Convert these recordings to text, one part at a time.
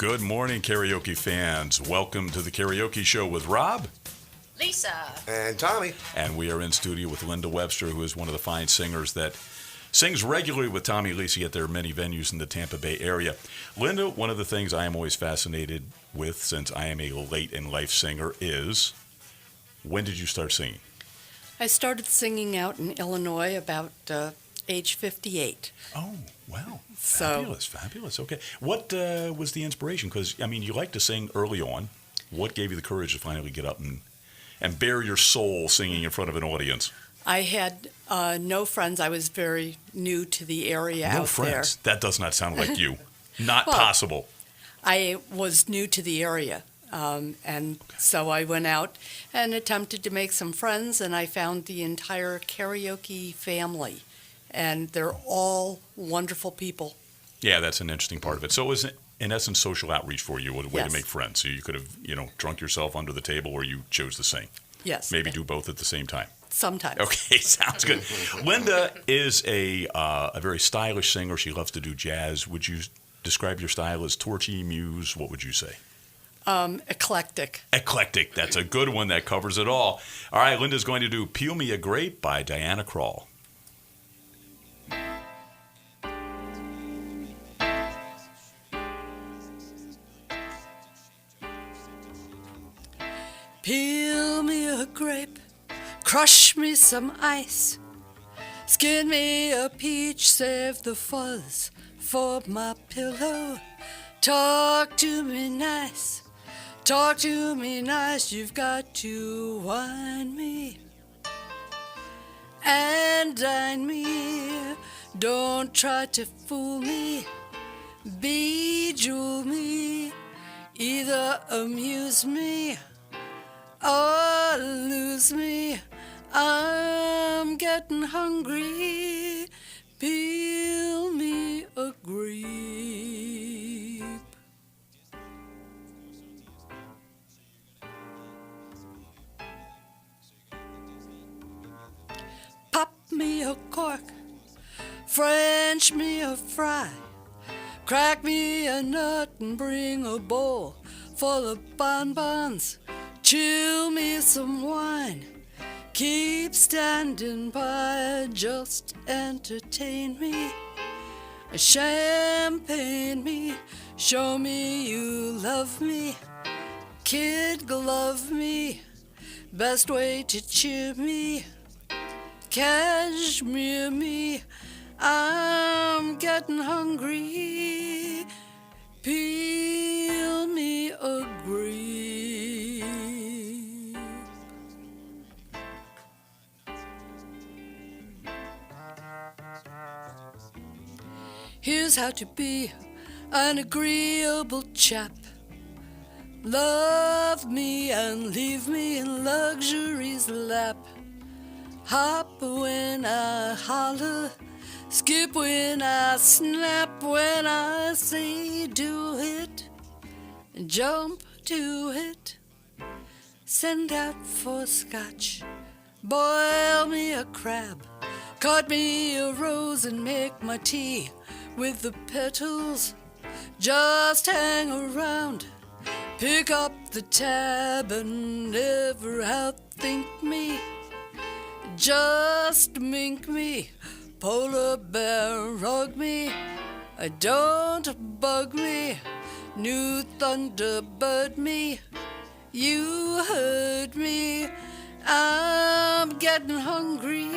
Good morning, karaoke fans. Welcome to the Karaoke Show with Rob. Lisa. And Tommy. And we are in studio with Linda Webster, who is one of the fine singers that sings regularly with Tommy Lisi at their many venues in the Tampa Bay area. Linda, one of the things I am always fascinated with, since I am a late-in-life singer, is when did you start singing? I started singing out in Illinois about age 58. Oh, wow. So, Fabulous. Okay. What was the inspiration? Because, I mean, you like to sing early on. What gave you the courage to finally get up and bare your soul singing in front of an audience? I had no friends. I was very new to the area No out friends? there. That does not sound like you. Not Well, possible. I was new to the area, so I went out and attempted to make some friends, and I found the entire karaoke family, and they're all wonderful people. Yeah, that's an interesting part of it. So it was, in essence, social outreach for you, a way Yes. to make friends. So you could have, drunk yourself under the table, or you chose to sing. Yes. Maybe do both at the same time. Sometimes. Okay, sounds good. Linda is a very stylish singer. She loves to do jazz. Would you describe your style as torchy, muse? What would you say? Eclectic. Eclectic. That's a good one. That covers it all. All right, Linda's going to do Peel Me a Grape by Diana Krall. Peel me a grape, crush me some ice, skin me a peach, save the fuzz for my pillow. Talk to me nice, you've got to wine me and dine me. Don't try to fool me, bejewel me, either amuse me or lose me. I'm getting hungry. Peel me a grape. Pop me a cork, French me a fry, crack me a nut and bring a bowl full of bonbons. Chill me some wine, keep standing by, just entertain me. Champagne me, show me you love me. Kid glove me, best way to cheer me. Cashmere me, I'm getting hungry. Peel me a grape. Here's how to be an agreeable chap. Love me and leave me in luxury's lap. Hop when I holler, skip when I snap, when I say do it, jump to it. Send out for scotch, boil me a crab, cut me a rose and make my tea with the petals. Just hang around, pick up the tab and never outthink me. Just mink me, polar bear rug me, don't bug me, new thunderbird me. You heard me, I'm getting hungry.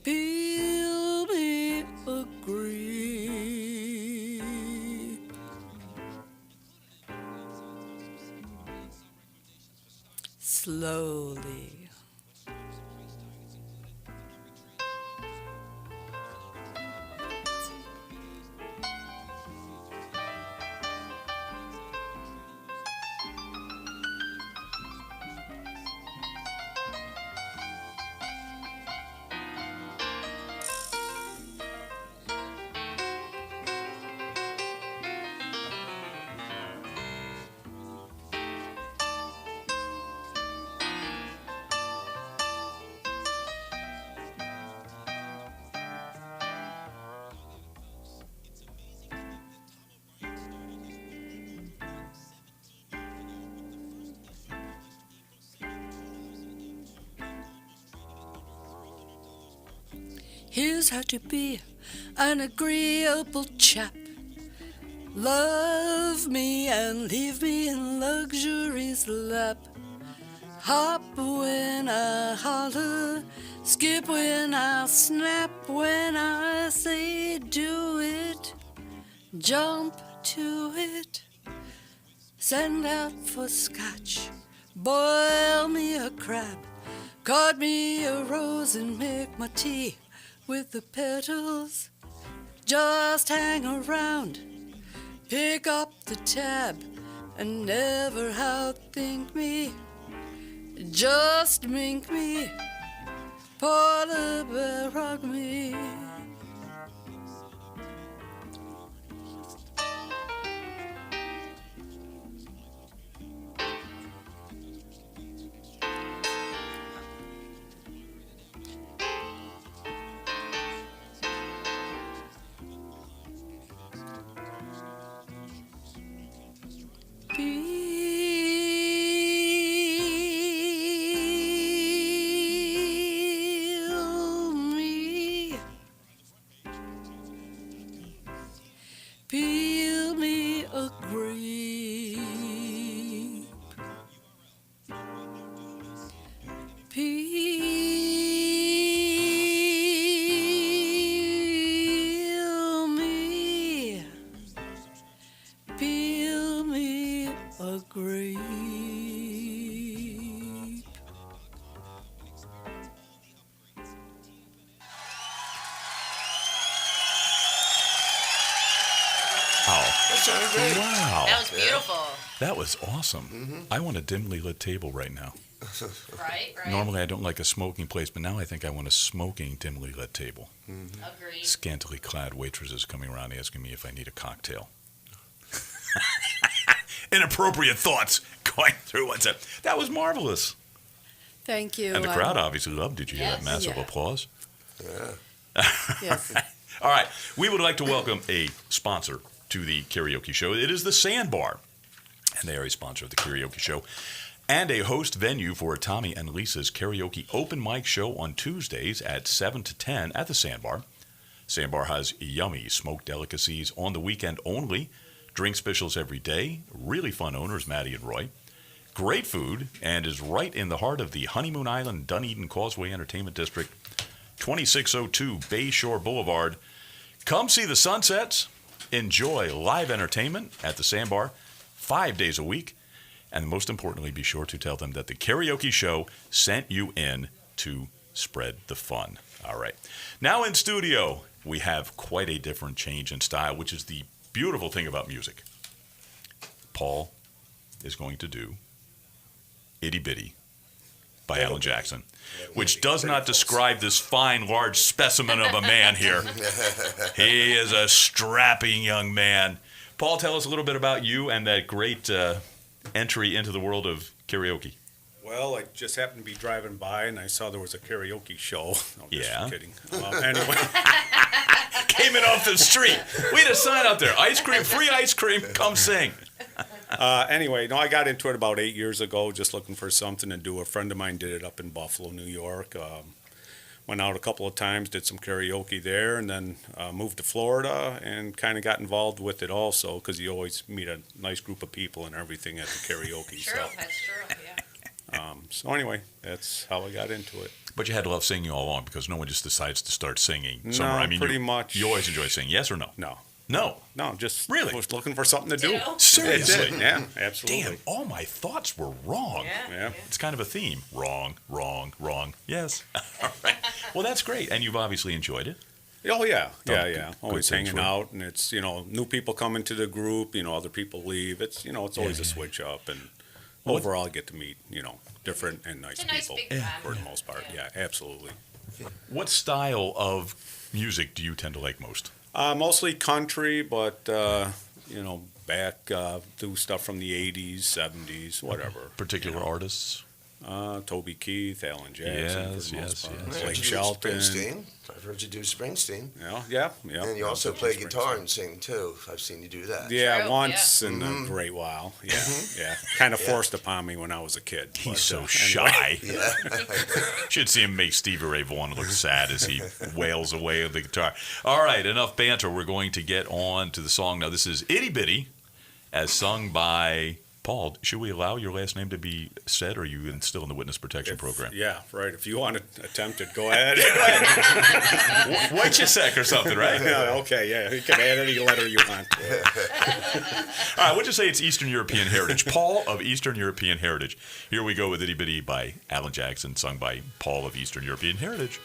Peel me a grape. Slowly. Here's how to be an agreeable chap. Love me and leave me in luxury's lap. Hop when I holler, skip when I snap. When I say do it, jump to it. Send out for scotch, boil me a crab, cut me a rose and make my tea with the petals. Just hang around, pick up the tab, and never outthink me. Just mink me, polar bear rock me. Peel me a grape. Peel me a grape. That sounded great. Wow. That was beautiful. That was awesome. I want a dimly lit table right now. Right. Normally I don't like a smoking place, but now I think I want a smoking dimly lit table. Agreed. Scantily clad waitresses coming around asking me if I need a cocktail. Inappropriate thoughts going through what's that. That was marvelous. Thank you. And the crowd obviously loved. Did you hear that Yes. massive Yeah. applause? Yeah. Yes. All right. We would like to welcome a sponsor to the karaoke show. It is the Sandbar. And they are a sponsor of the karaoke show and a host venue for Tommy and Lisa's karaoke open mic show on Tuesdays at 7 to 10 at the Sandbar. Sandbar has yummy smoked delicacies on the weekend only, drink specials every day, really fun owners, Maddie and Roy. Great food, and is right in the heart of the Honeymoon Island Dunedin Causeway Entertainment District, 2602 Bayshore Boulevard. Come see the sunsets, enjoy live entertainment at the Sandbar 5 days a week, and most importantly, be sure to tell them that the karaoke show sent you in to spread the fun. All right. Now in studio, we have quite a different change in style, which is the beautiful thing about music. Paul is going to do Itty Bitty by Alan Jackson, which does not describe this fine, large specimen of a man here. He is a strapping young man. Paul, tell us a little bit about you and that great entry into the world of karaoke. Well, I just happened to be driving by and I saw there was a karaoke show. No, Yeah. just kidding. Anyway, Came in off the street. We had a sign out there. Ice cream, free ice cream, come sing. anyway, no, I got into it about 8 years ago, just looking for something to do. A friend of mine did it up in Buffalo, New York. Went out a couple of times, did some karaoke there, and then moved to Florida and kind of got involved with it also because you always meet a nice group of people and everything at the karaoke. True, that's true, yeah. So anyway, that's how I got into it. But you had to love singing all along because no one just decides to start singing somewhere. No, pretty you, much. You always enjoy singing, yes or no? No, No. just Really? was looking for something to do. Ditto. Seriously? That's it. Yeah, absolutely. Damn, all my thoughts were wrong. Yeah. It's kind of a theme. Wrong, wrong, wrong. Yes. All right. Well, that's great. And you've obviously enjoyed it. Oh yeah, Done yeah. good Always things hanging for 'em. out, and it's new people come into the group. Other people leave. It's it's always a switch up, and Well, overall get to meet different and nice It's a nice people big family. for the most part. Yeah, absolutely. What style of music do you tend to like most? Mostly country, but back do stuff from the '80s, '70s, whatever. Particular artists? Toby Keith, Alan Jackson, Yes, for the most yes, part. yes. I heard Blake you do Shelton. Springsteen. I've heard you do Springsteen. Yeah. And you also Springsteen. play guitar and sing too. I've seen you do that. Yeah, True, once in a great while. Yeah. Kind of forced upon me when I was a kid. He's but, so anyway. shy. Yeah. Should see him make Stevie Ray Vaughan look sad as he wails away with the guitar. All right, enough banter. We're going to get on to the song now. This is Itty Bitty, as sung by Paul. Should we allow your last name to be said, or are you still in the witness protection program? Yeah, right. If you want to attempt it, go ahead. Wojciech or something, right? Yeah, okay, yeah. You can add any letter you want. All right, we'll just say it's Eastern European heritage. Paul of Eastern European heritage. Here we go with Itty Bitty by Alan Jackson, sung by Paul of Eastern European heritage.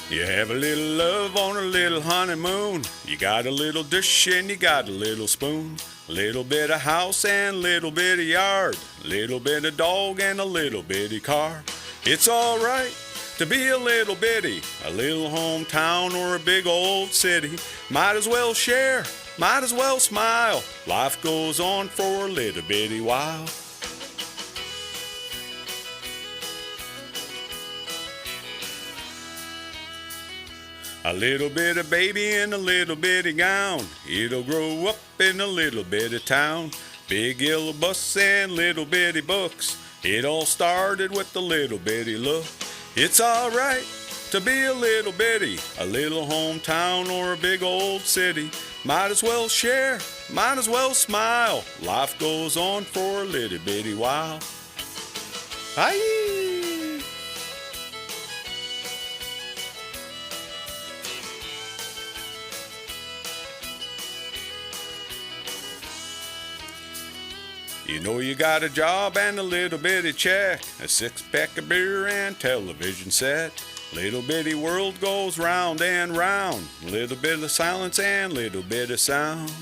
You have a little love on a little honeymoon. You got a little dish and you got a little spoon. Little bit of house and little bit of yard. Little bit of dog and a little bitty car. It's all right to be a little bitty. A little hometown or a big old city. Might as well share, might as well smile. Life goes on for a little bitty while. A little bit of baby in a little bitty gown. It'll grow up in a little bitty town. Big yellow bus and little bitty books. It all started with a little bitty look. It's all right to be a little bitty. A little hometown or a big old city. Might as well share, might as well smile. Life goes on for a little bitty while. Aye. You know you got a job and a little bitty check, a six-pack of beer and television set. Little bitty world goes round and round, little bit of silence and little bit of sound.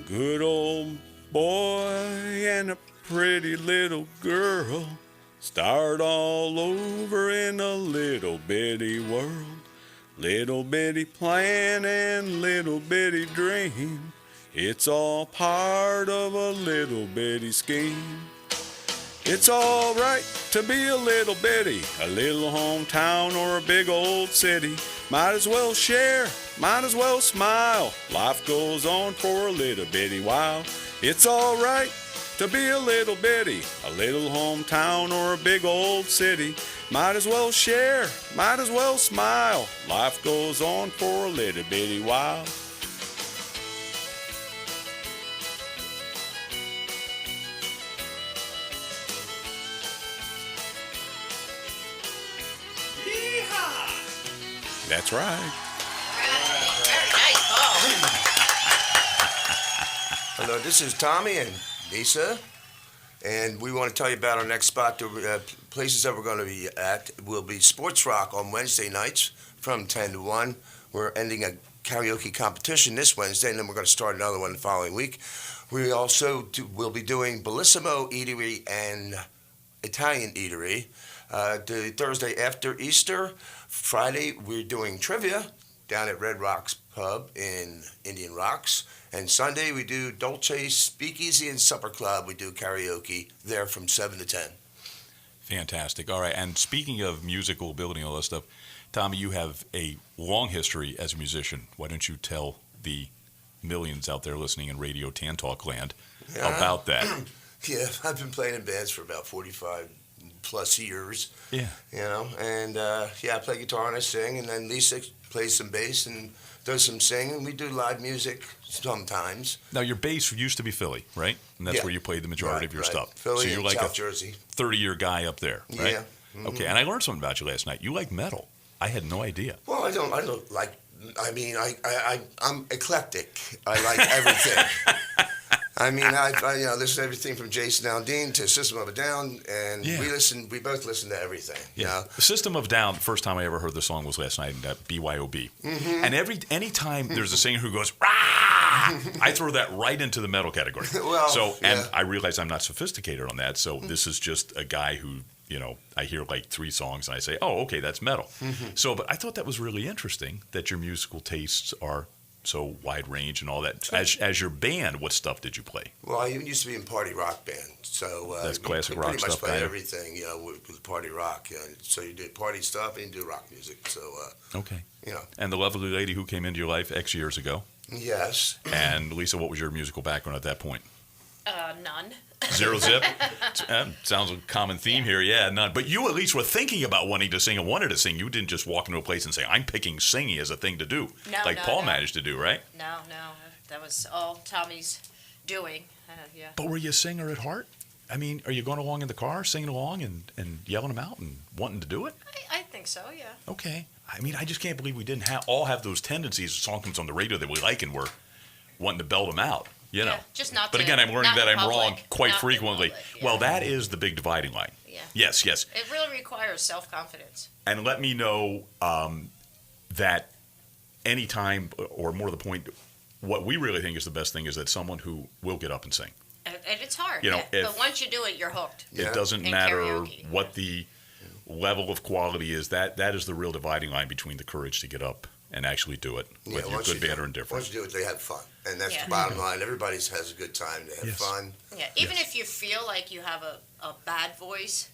Good old boy and a pretty little girl start all over in a little bitty world. Little bitty plan and little bitty dream. It's all part of a little bitty scheme. It's all right to be a little bitty, a little hometown or a big old city. Might as well share, might as well smile. Life goes on for a little bitty while. It's all right to be a little bitty, a little hometown or a big old city. Might as well share, might as well smile. Life goes on for a little bitty while. That's right. Very nice, Paul. Hello, this is Tommy and Lisa, and we want to tell you about our next spot. The places that we're going to be at will be Sports Rock on Wednesday nights from 10 to 1. We're ending a karaoke competition this Wednesday, and then we're going to start another one the following week. We also will be doing Bellissimo Eatery and Italian Eatery. The Thursday after Easter, Friday we're doing trivia down at Red Rocks Pub in Indian Rocks, and Sunday we do Dolce Speakeasy and Supper Club. We do karaoke there from 7 to 10. Fantastic. All right, and speaking of musical ability and all that stuff, Tommy, you have a long history as a musician. Why don't you tell the millions out there listening in Radio Tan Talk land about that? Yeah, I've been playing in bands for about 45 plus years. Yeah. You know, and I play guitar and I sing, and then Lisa plays some bass and does some singing. We do live music sometimes. Now, your bass used to be Philly, right? And that's Yeah. where you played the majority of your stuff. Philly so you're and like South a Jersey. 30-year guy up there, right? Yeah. Mm-hmm. Okay, and I learned something about you last night. You like metal. I had no idea. Well, I don't like. I mean, I'm eclectic. I like everything. I mean, I listen to everything from Jason Aldean to System of a Down, and Yeah. we both listen to everything. Yeah. You know? System of Down, the first time I ever heard the song was last night at BYOB. Mm-hmm. And anytime there's a singer who goes, rah! I throw that right into the metal category. Well, and yeah. I realize I'm not sophisticated on that. So this is just a guy who, I hear like 3 songs and I say, oh, okay, that's metal. So, but I thought that was really interesting that your musical tastes are so wide range and all that. As your band, what stuff did you play? Well, I used to be in party rock band, so That's classic we rock pretty much stuff, play kind of. everything, with party rock. So you did party stuff and you do rock music. So Okay. you know, And the lovely lady who came into your life X years ago. yes. And Lisa, what was your musical background at that point? None. Zero zip? Sounds a common theme here. Yeah, none. But you at least were thinking about wanting to sing and wanted to sing. You didn't just walk into a place and say, I'm picking singing as a thing to do. No, like no, Paul no. managed to do, right? No. That was all Tommy's doing. Yeah. But were you a singer at heart? I mean, are you going along in the car, singing along and yelling them out and wanting to do it? I think so, yeah. Okay. I mean, I just can't believe we didn't all have those tendencies. A song comes on the radio that we like and we're wanting to belt them out, Yeah, just not But to- again, I'm learning not that in I'm wrong public. quite Not in frequently. public, yeah. Well, that is the big dividing line. Yeah. Yes. It really requires self-confidence. And let me know that any time, or more to the point, what we really think is the best thing is that someone who will get up and sing. And it's hard. You know, yeah. if- But once you do it, you're hooked. Yeah. It doesn't In matter karaoke. what the level of quality is. That is the real dividing line between the courage to get up and actually do it, whether you're once good, you bad, do- or indifferent. Once you do it, they have fun, and that's Yeah. the bottom line. Everybody has a good time. They have Yes. fun. Yeah. Even Yes. if you feel like you have a bad voice,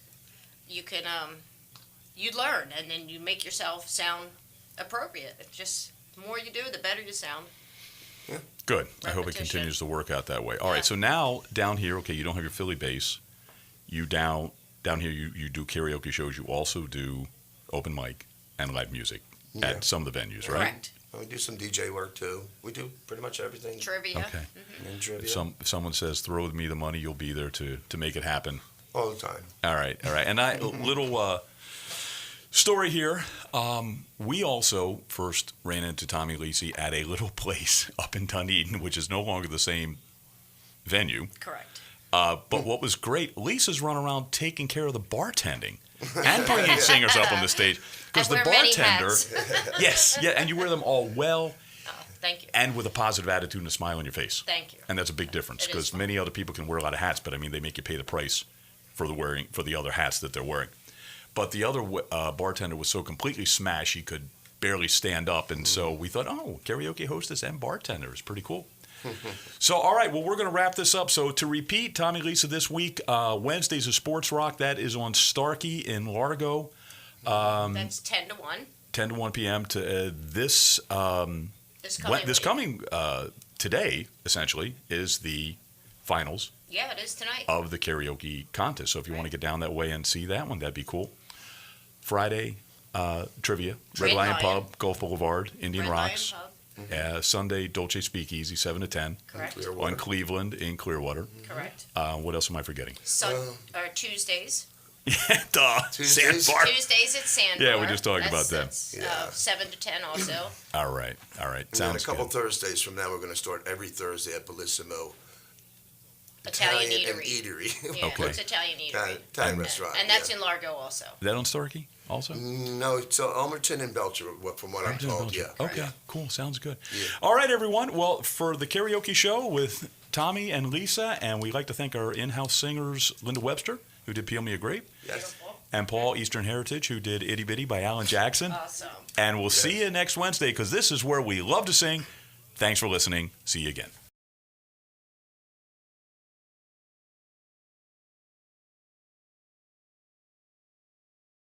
you can you learn and then you make yourself sound appropriate. It's just the more you do, the better you sound. Good. I hope it Repetition. continues to work out that way. All Yeah. right. So now down here, okay, you don't have your Philly bass. You down here, you do karaoke shows. You also do open mic and live music Yeah. at some of the venues, right? Correct. We do some DJ work too. We do pretty much everything. Trivia. Okay. And trivia If someone says, "Throw me the money," you'll be there to make it happen. all the time. All right. And a little story here. We also first ran into Tommy Lisi at a little place up in Dunedin, which is no longer the same venue. Correct. But what was great, Lisa's run around taking care of the bartending and bringing singers up on the stage. Because I the wear many bartender, hats. yes, yeah, and you wear them all well Oh, thank you. and with a positive attitude and a smile on your face. Thank you. And that's a big difference It is because fun. many other people can wear a lot of hats, but I mean, they make you pay the price for the other hats that they're wearing. But the other bartender was so completely smashed he could barely stand up, and so we thought, oh, karaoke hostess and bartender is pretty cool. So, all right, well, we're going to wrap this up. So, to repeat, Tommy Lisa this week, Wednesdays is Sports Rock. That is on Starkey in Largo, That's 10 to 1. 10 to 1 p.m. to this This coming week. today, essentially, is the finals Yeah, it is tonight. of the karaoke contest. So, if you want to get down that way and see that one, that'd be cool. Friday, trivia, Red Red Lion Lion. Pub, Gulf Boulevard, Indian Red Lion Rocks. Pub. Sunday, Dolce Speakeasy, 7 to 10. Correct. On Cleveland in Clearwater. Correct. What else am I forgetting? Or Tuesdays. Duh. Tuesdays? Sandbar. Tuesdays at Sandbar. Yeah, we just talked about that. That's, Yeah. 7 to 10 also. All right. And then a Sounds couple good. Thursdays from now, we're going to start every Thursday at Bellissimo Italian and eatery. Eatery. Yeah, Okay. it's Italian eatery. Italian restaurant. And that's yeah. in Largo also. Is that on Starkey also? No, it's Almerton and Belcher, from what I'm told. Yeah. Okay, cool. Sounds good. Yeah. All right, everyone. Well, for the karaoke show with Tommy and Lisa, and we'd like to thank our in-house singers, Linda Webster, who did Peel Me a Grape, Yes. and Paul Eastern Heritage, who did Itty Bitty by Alan Jackson. Awesome. And we'll see you next Wednesday, because this is where we love to sing. Thanks for listening. See you again.